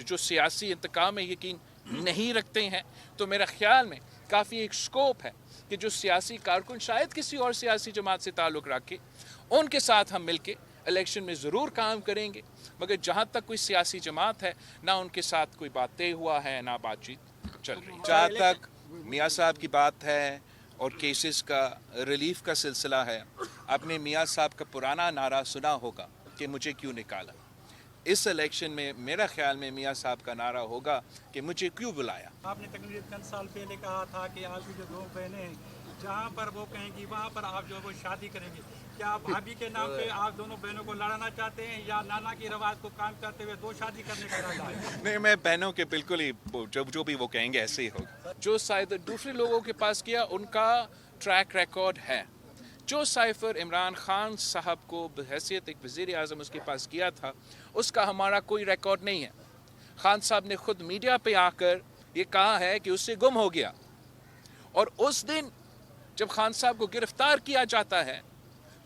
जो सियासी इंतकाम में यकीन नहीं रखते हैं, तो मेरा ख्याल में काफ़ी एक स्कोप है कि जो सियासी कारकुन शायद किसी और सियासी जमात से ताल्लुक़ रखे, उनके साथ हम मिल के इलेक्शन में ज़रूर काम करेंगे। मगर जहाँ तक कोई सियासी जमात है, ना उनके साथ कोई बात तय हुआ है, ना बातचीत चल रही। जहाँ तक मियाँ साहब की बात है और केसेस का रिलीफ का सिलसिला है, आपने मियाँ साहब का पुराना नारा सुना होगा कि मुझे क्यों निकाला। इस इलेक्शन में मेरा ख्याल में मियाँ साहब का नारा होगा कि मुझे क्यों बुलाया। आपने तकरीबन 10 साल पहले कहा था कि आपकी जो दो बहनें हैं, जहाँ पर वो कहेंगी वहाँ पर आप जो वो शादी करेंगे। क्या आप भाभी के नाम पे आप दोनों बहनों को लड़ाना चाहते हैं, या नाना की रवाज को काम करते हुए दो शादी करने का इरादा है? नहीं, मैं बहनों के बिल्कुल ही जो भी वो कहेंगे ऐसे ही होगा। जो शायद दूसरे लोगों के पास किया, उनका ट्रैक रिकॉर्ड है। जो साइफर इमरान खान साहब को बहैसियत एक वज़ीर आज़म उसके पास किया था, उसका हमारा कोई रिकॉर्ड नहीं है। खान साहब ने खुद मीडिया पे आकर ये कहा है कि उससे गुम हो गया, और उस दिन जब खान साहब को गिरफ्तार किया जाता है,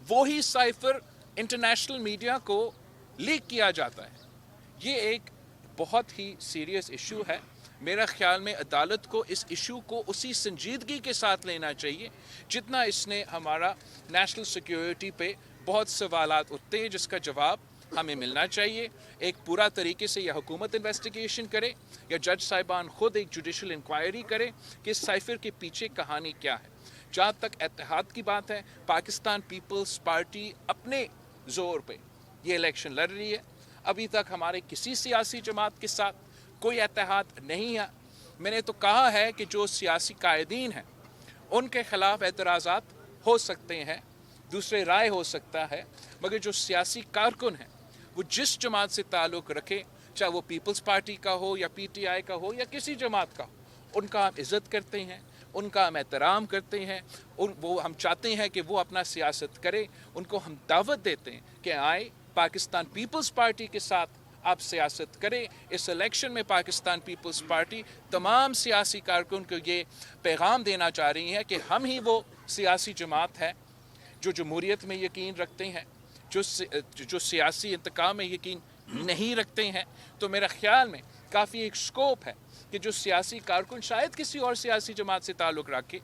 वही साइफर इंटरनेशनल मीडिया को लीक किया जाता है। ये एक बहुत ही सीरियस इशू है। मेरा ख्याल में अदालत को इस इशू को उसी संजीदगी के साथ लेना चाहिए जितना इसने हमारा नेशनल सिक्योरिटी पे बहुत सवालात उठते हैं, जिसका जवाब हमें मिलना चाहिए। एक पूरा तरीके से यह हुकूमत इन्वेस्टिगेशन करे या जज साहिबान खुद एक जुडिशल इंक्वायरी करे कि इस साइफर के पीछे कहानी क्या है। जहाँ तक इत्तेहाद की बात है, पाकिस्तान पीपल्स पार्टी अपने ज़ोर पे ये इलेक्शन लड़ रही है। अभी तक हमारे किसी सियासी जमात के साथ कोई इत्तेहाद नहीं है। मैंने तो कहा है कि जो सियासी कायदीन हैं उनके ख़िलाफ़ एतराज़ात हो सकते हैं, दूसरे राय हो सकता है, मगर जो सियासी कारकुन हैं वो जिस जमात से ताल्लुक़ रखे, चाहे वो पीपल्स पार्टी का हो या PTI का हो या किसी जमात का हो, उनका हम इज़्ज़त करते हैं, उनका हम एहतराम करते हैं। वो हम चाहते हैं कि वो अपना सियासत करे। उनको हम दावत देते हैं कि आए पाकिस्तान पीपल्स पार्टी के साथ आप सियासत करें। इस इलेक्शन में पाकिस्तान पीपल्स पार्टी तमाम सियासी कारकुन को ये पैगाम देना चाह रही है कि हम ही वो सियासी जमात है जो जमहूरियत में यकीन रखते हैं, जो सियासी इंतकाम में यकीन नहीं रखते हैं। तो मेरा ख्याल में काफ़ी एक स्कोप है कि जो सियासी कारकुन शायद किसी और सियासी जमात से ताल्लुक़ रखे,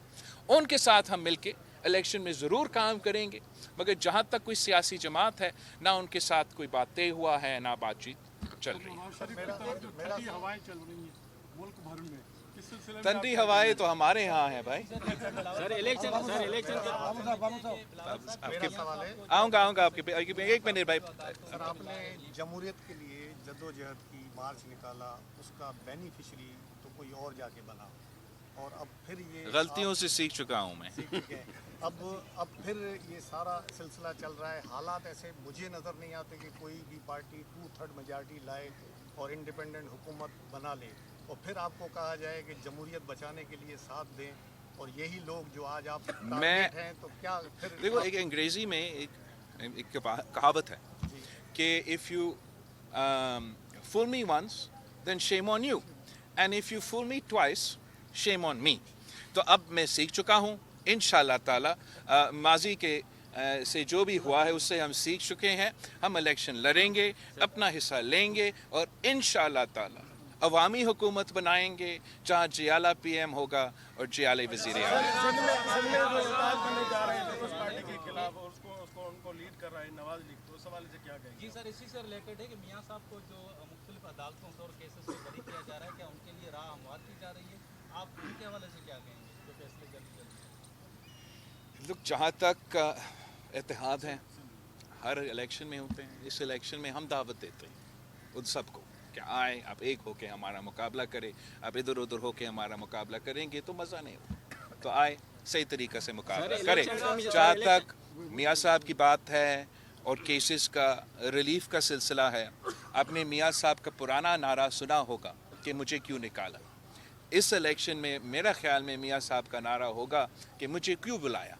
उनके साथ हम मिल के इलेक्शन में ज़रूर काम करेंगे। मगर जहाँ तक कोई सियासी जमात है, ना उनके साथ कोई बात तय हुआ है, ना बातचीत चल रही है। ठंडी हवाएं तो हमारे यहाँ है भाई। आऊँगा आपके एक मिनट भाई। सर, आपने जमहूरियत के लिए जद्दोजहद की, मार्च निकाला, उसका बेनिफिशरी तो कोई और जाके बना, और अब फिर ये गलतियों से सीख चुका हूँ मैं। अब फिर ये सारा सिलसिला चल रहा है। हालात ऐसे मुझे नज़र नहीं आते कि कोई भी पार्टी 2/3 मेजॉरिटी लाए और इंडिपेंडेंट हुकूमत बना ले, और फिर आपको कहा जाए कि जमहूरियत बचाने के लिए साथ दें, और यही लोग जो आज आप टारगेट हैं, तो क्या फिर देखो, एक अंग्रेज़ी में एक कहावत है कि if you fool me once then shame on you, and if you fool me twice shame on me। तो अब मैं सीख चुका हूँ इंशाअल्लाह ताला। माजी के से जो भी हुआ है उससे हम सीख चुके हैं। हम इलेक्शन लड़ेंगे, अपना हिस्सा लेंगे, और इंशाअल्लाह ताला अवामी हुकूमत बनाएंगे जहाँ जियाला PM होगा और जियाला वज़ीर जी सर, इसी से रिलेटेड है कि मियाँ साहब को जो मुख्तलिफ अदालतों से और केसेस से बरी किया जा रहा है, क्या उनके लिए राह हमवार की जा रही है? आप उनके हवाले से क्या कहेंगे जो फैसले जल्दी? लोग जहाँ तक इत्तेहाद हैं हर इलेक्शन में होते हैं। इस इलेक्शन में हम दावत देते हैं उन सबको कि आए, आप एक होके हमारा मुकाबला करें। आप इधर उधर होके हमारा मुकाबला करेंगे तो मज़ा नहीं होगा। तो आए, सही तरीक़े से मुकाबला करें। जहाँ तक मियाँ साहब की बात है और केसेस का रिलीफ का सिलसिला है, आपने मियाँ साहब का पुराना नारा सुना होगा कि मुझे क्यों निकाला। इस इलेक्शन में मेरा ख्याल में मियाँ साहब का नारा होगा कि मुझे क्यों बुलाया।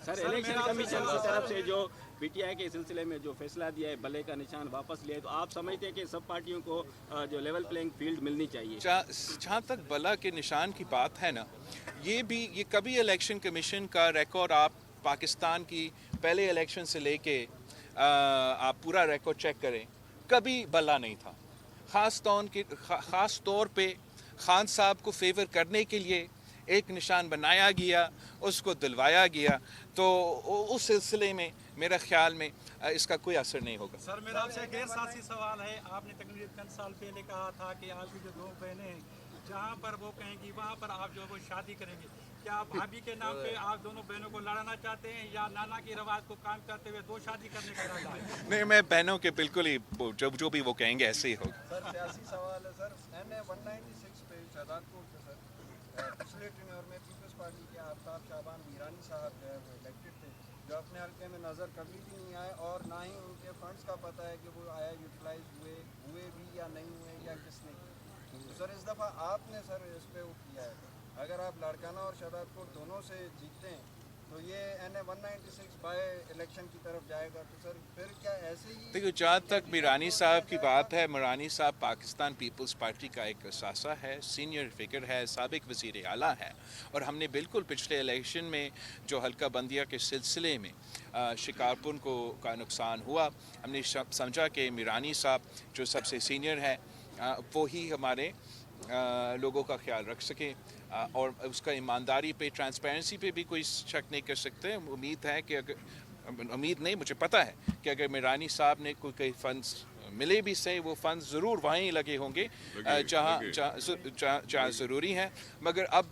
सर, इलेक्शन कमीशन की तरफ से जो PTI के सिलसिले में जो फैसला दिया है, भले का निशान वापस लिया है, तो आप समझते हैं कि सब पार्टियों को जो लेवल प्लेइंग फील्ड मिलनी चाहिए? जहाँ तक भला के निशान की बात है ना, ये कभी इलेक्शन कमीशन का रिकॉर्ड आप पाकिस्तान की पहले इलेक्शन से लेके आप पूरा रिकॉर्ड चेक करें, कभी भला नहीं था। ख़ास तौर पे खान साहब को फेवर करने के लिए एक निशान बनाया गया, उसको दिलवाया गया, तो उस सिलसिले में मेरा ख्याल में इसका कोई असर नहीं होगा। सर मेरा आपसे गैर सियासी सवाल है, आपने तकरीबन 10 साल पहले कहा था कि आपकी जो दो बहनें हैं जहाँ पर वो कहेंगी वहाँ पर आप जो है वो शादी करेंगे, क्या आप भाभी के नाम पे आप दोनों बहनों को लड़ाना चाहते हैं या नाना की रवाज को काम करते हुए दो शादी करने का इरादा है? नहीं, मैं बहनों के बिल्कुल ही जो भी वो कहेंगे ऐसे ही होगा। सर सियासी सवाल है सर, NA 196 पे शहजाद कोट से सर पिछले टेन्योर में पीपल्स पार्टी के आफ्ताब शाबान मीरानी साहब जो है वो इलेक्टेड थे, जो अपने हल्के में नज़र कभी भी नहीं आए और ना ही उनके फंड्स का पता है कि वो आया यूटिलाइज हुए भी या नहीं हुए या किसने किए। तो सर इस दफ़ा आपने सर इस पे वो किया है, अगर आप लाड़काना और शहजाद कोट दोनों से जीतते हैं तो ये NA 196 बाय इलेक्शन की तरफ जाएगा, तो सर फिर क्या ऐसे ही? देखिए, जहाँ तक मीरानी साहब की बात है, मीरानी साहब पाकिस्तान पीपल्स पार्टी का एक सासा है, सीनियर फिगर है, साबिक वज़ीर आला है, और हमने बिल्कुल पिछले इलेक्शन में जो हल्का बंदिया के सिलसिले में शिकारपुर का नुकसान हुआ, हमने समझा कि मीरानी साहब जो सबसे सीनियर है वो ही हमारे लोगों का ख्याल रख सके, और उसका ईमानदारी पे, ट्रांसपेरेंसी पे भी कोई शक नहीं कर सकते। उम्मीद है कि उम्मीद नहीं, मुझे पता है कि अगर मीरानी साहब ने कोई फंड्स मिले भी सही, वो फंड्स ज़रूर वहीं लगे होंगे जहाँ ज़रूरी हैं। मगर अब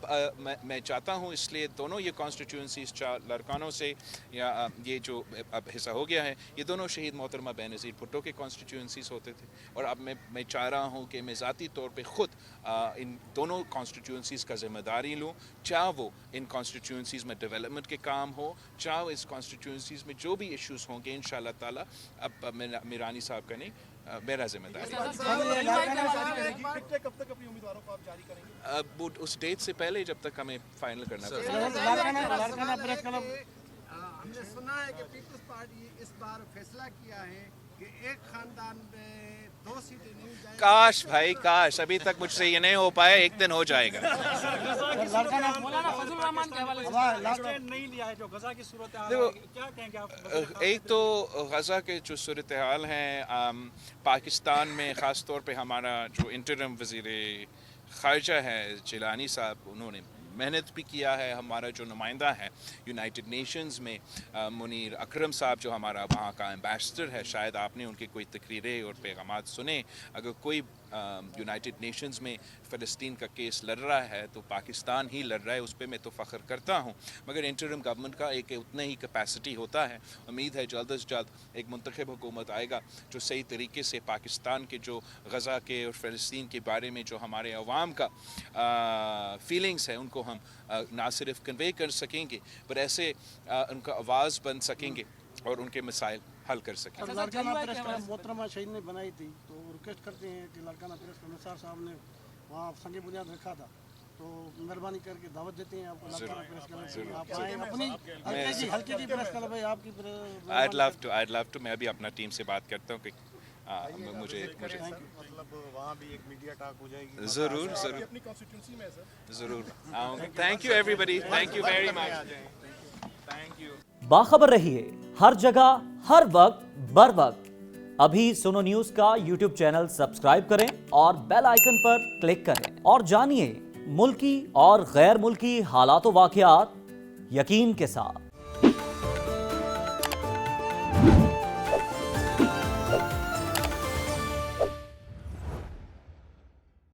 मैं चाहता हूँ, इसलिए दोनों ये कॉन्स्टिट्यूंसीज लाड़कानों से या ये जो अब हिस्सा हो गया है, ये दोनों शहीद मोहतरमा बेनज़ीर भुट्टो के कॉन्स्टिट्यूंसीज होते थे, और अब मैं चाह रहा हूँ कि मैं ज़ाती तौर पे ख़ुद इन दोनों कॉन्स्टिट्यूंसीज़ का ज़िम्मेदारी लूँ, चाहे वो इन कॉन्स्टिट्यूंसीज़ में डेवलपमेंट के काम हो, चाहे इस कॉन्स्टिट्यूंसीज़ में जो भी इश्यूज़ होंगे, इंशाअल्लाह ताला अब मीरानी साहब का नहीं, मेरा जिम्मेदारी कब तक अपनी उम्मीदवारों को आप जारी करेंगे? अब उस डेट से पहले जब तक हमें फाइनल करना पड़ेगा। हमने सुना है कि पीपल्स पार्टी इस बार फैसला किया है कि एक खानदान में 2 सीटें नहीं जाएंगी। काश भाई काश, अभी तक मुझसे ये नहीं हो पाया, एक दिन हो जाएगा। नहीं लिया है जो गजा की सूरत हाल है, क्या कहेंगे आप? एक तो गजा के जो सूरत हाल हैं पाकिस्तान में, ख़ास तौर पे हमारा जो इंटरिम वज़ीर ख़ारजा है जिलानी साहब, उन्होंने मेहनत भी किया है। हमारा जो नुमाइंदा है यूनाइटेड नेशंस में मुनीर अकरम साहब, जो हमारा वहाँ का एम्बेसडर है, शायद आपने उनकी कोई तकरीरें और पैगामात सुने। अगर कोई यूनाइटेड नेशंस में फ़लस्तीन का केस लड़ रहा है तो पाकिस्तान ही लड़ रहा है, उस पर मैं तो फ़ख्र करता हूँ। मगर इंटरिम गवर्नमेंट का एक उतना ही कैपेसिटी होता है। उम्मीद है जल्द अज जल्द एक मुंतखब हुकूमत आएगा जो सही तरीके से पाकिस्तान के जो गज़ा के और फ़लस्तीन के बारे में जो हमारे अवाम का फीलिंग्स है, उनको हम ना सिर्फ कन्वे कर सकेंगे पर ऐसे उनका आवाज़ बन सकेंगे और उनके मसाइल हल कर सकेंगे। लाड़काना प्रेस क्लब मोहतरमा शहीद ने बनाई थी, तो रिक्वेस्ट करते हैं कि लाड़काना प्रेस क्लब निसार साहब ने वहाँ संग बुनियाद रखा था, तो मेहरबानी करके दावत देते हैं आपको लाड़काना प्रेस क्लब, आप आए अपनी हल्के की प्रेस क्लब है आपकी। I'd love to मैं अभी अपना टीम से बात करता हूँ कि मुझे मतलब वहाँ भी एक मीडिया टॉक हो जाएगी। ज़रूर अपनी कॉन्स्टिट्यूंसी में सर ज़रूर आऊँगा। Thank you everybody, thank you very much, thank you. बाखबर रहिए हर जगह हर वक्त बर वक्त। अभी सुनो न्यूज़ का YouTube चैनल सब्सक्राइब करें और बेल आइकन पर क्लिक करें और जानिए मुल्की और गैर मुल्की हालात व वाक़यात यकीन के साथ।